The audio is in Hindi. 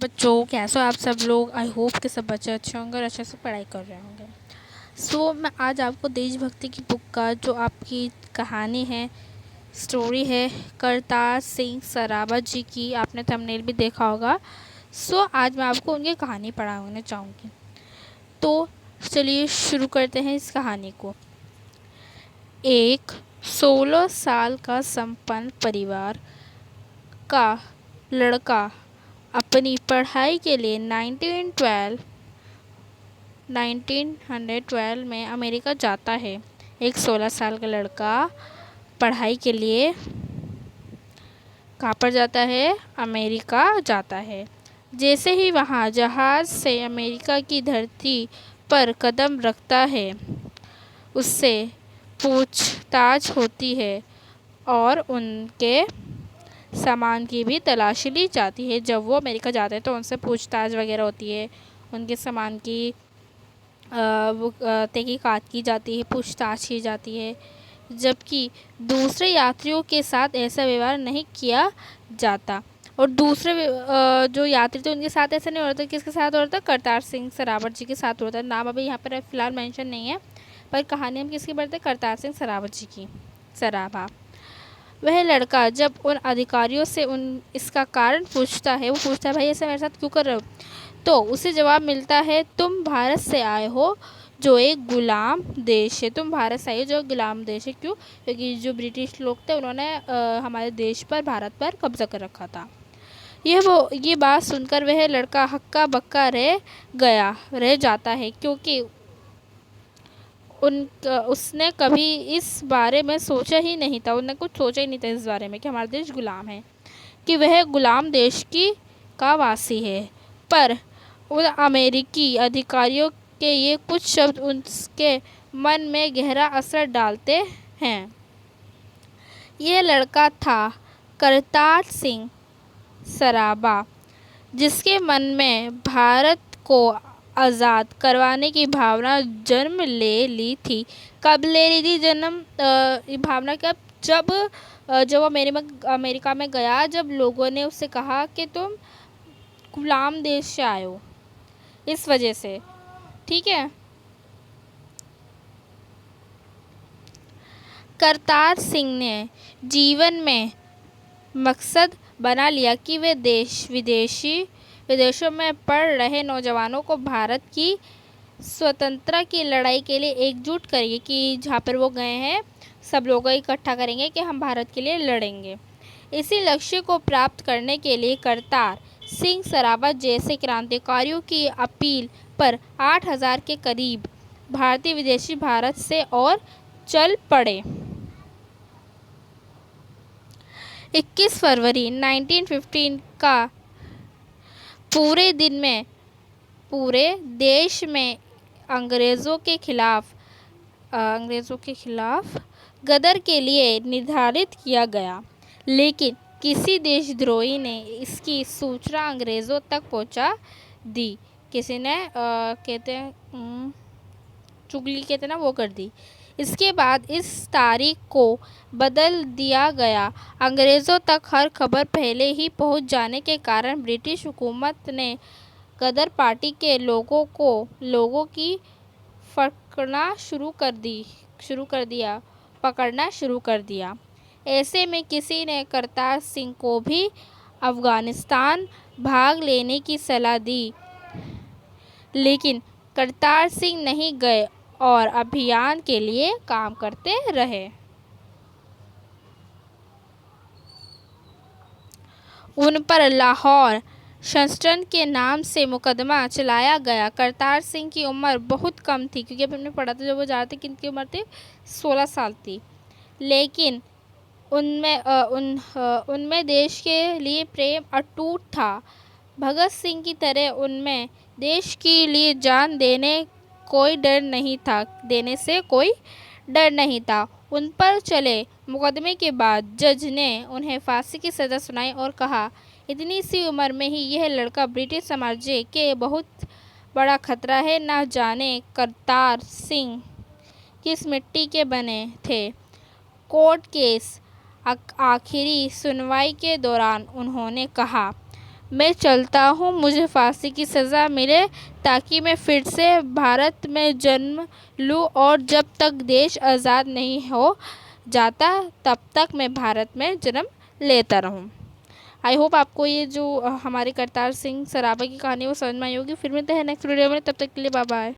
बच्चों, कैसे हो आप सब लोग। आई होप कि सब बच्चे अच्छे होंगे और अच्छे से पढ़ाई कर रहे होंगे। मैं आज आपको देशभक्ति की बुक का जो आपकी कहानी है, स्टोरी है, करतार सिंह सराबा जी की, आपने थंबनेल भी देखा होगा। आज मैं आपको उनकी कहानी पढ़ाने चाहूँगी। तो चलिए शुरू करते हैं इस कहानी को। एक 16 साल का संपन्न परिवार का लड़का अपनी पढ़ाई के लिए 1912 में अमेरिका जाता है। एक 16 साल का लड़का पढ़ाई के लिए कहाँ पर जाता है? अमेरिका जाता है। जैसे ही वहाँ जहाज़ से अमेरिका की धरती पर कदम रखता है, उससे पूछताछ होती है और उनके सामान की भी तलाशी ली जाती है। जब वो अमेरिका जाते हैं तो उनसे पूछताछ वगैरह होती है, उनके सामान की तहकीकात की जाती है, पूछताछ की जाती है। जबकि दूसरे यात्रियों के साथ ऐसा व्यवहार नहीं किया जाता। और दूसरे जो यात्री थे उनके साथ ऐसा नहीं होता। किसके साथ होता? करतार सिंह सरावत जी के साथ होता है। नाम अभी यहाँ पर फ़िलहाल मेंशन नहीं है, पर कहानी हम किसकी पढ़ते? करतार सिंह सरावत जी की, सराभा। वह लड़का जब उन अधिकारियों से इसका कारण पूछता है, वो पूछता है, भाई ऐसा मेरे साथ क्यों कर रहे हो? तो उसे जवाब मिलता है, तुम भारत से आए हो जो एक गुलाम देश है। तुम भारत से आए हो जो गुलाम देश है। क्यों? क्योंकि जो ब्रिटिश लोग थे उन्होंने हमारे देश पर, भारत पर कब्जा कर रखा था। ये बात सुनकर वह लड़का हक्का बक्का रह जाता है, क्योंकि उसने कभी इस बारे में सोचा ही नहीं था। उन्होंने कुछ सोचा ही नहीं था इस बारे में कि हमारा देश गुलाम है, कि वह गुलाम देश का वासी है। पर उन अमेरिकी अधिकारियों के ये कुछ शब्द उसके मन में गहरा असर डालते हैं। यह लड़का था करतार सिंह सराबा, जिसके मन में भारत को आज़ाद करवाने की भावना जन्म ले ली थी। कब ले ली थी जन्म ये भावना? कब? जब अमेरिका में गया, जब लोगों ने उससे कहा कि तुम गुलाम देश से आए हो, इस वजह से। ठीक है। करतार सिंह ने जीवन में मकसद बना लिया कि वे विदेशों में पढ़ रहे नौजवानों को भारत की स्वतंत्रता की लड़ाई के लिए एकजुट करेंगे, कि जहाँ पर वो गए हैं सब लोगों को इकट्ठा करेंगे कि हम भारत के लिए लड़ेंगे। इसी लक्ष्य को प्राप्त करने के लिए करतार सिंह सराबा जैसे क्रांतिकारियों की अपील पर 8,000 के करीब भारतीय विदेशी भारत से और चल पड़े। 21 फरवरी 1915 का पूरे देश में अंग्रेज़ों के खिलाफ गदर के लिए निर्धारित किया गया, लेकिन किसी देशद्रोही ने इसकी सूचना अंग्रेज़ों तक पहुंचा दी। किसी ने चुगली कहते ना, वो कर दी। इसके बाद इस तारीख को बदल दिया गया। अंग्रेज़ों तक हर खबर पहले ही पहुंच जाने के कारण ब्रिटिश हुकूमत ने गदर पार्टी के लोगों की पकड़ना शुरू कर दिया। ऐसे में किसी ने करतार सिंह को भी अफ़गानिस्तान भाग लेने की सलाह दी, लेकिन करतार सिंह नहीं गए और अभियान के लिए काम करते रहे। उन पर लाहौर संस्करण के नाम से मुकदमा चलाया गया। करतार सिंह की उम्र बहुत कम थी, क्योंकि अब हमने पढ़ा था जब वो जा रहे थे, किनकी उम्र थी? 16 साल थी। लेकिन उनमें देश के लिए प्रेम अटूट था। भगत सिंह की तरह उनमें देश के लिए जान देने से कोई डर नहीं था। उन पर चले मुकदमे के बाद जज ने उन्हें फांसी की सज़ा सुनाई और कहा, इतनी सी उम्र में ही यह लड़का ब्रिटिश साम्राज्य के बहुत बड़ा खतरा है। ना जाने करतार सिंह किस मिट्टी के बने थे। कोर्ट केस आखिरी सुनवाई के दौरान उन्होंने कहा, मैं चलता हूँ मुझे फांसी की सज़ा मिले, ताकि मैं फिर से भारत में जन्म लूँ, और जब तक देश आज़ाद नहीं हो जाता तब तक मैं भारत में जन्म लेता रहूँ। आई होप आपको ये जो हमारे करतार सिंह सराभा की कहानी है वो समझ में आई होगी। फिर मिलते हैं नेक्स्ट वीडियो में, तब तक के लिए बाय बाय।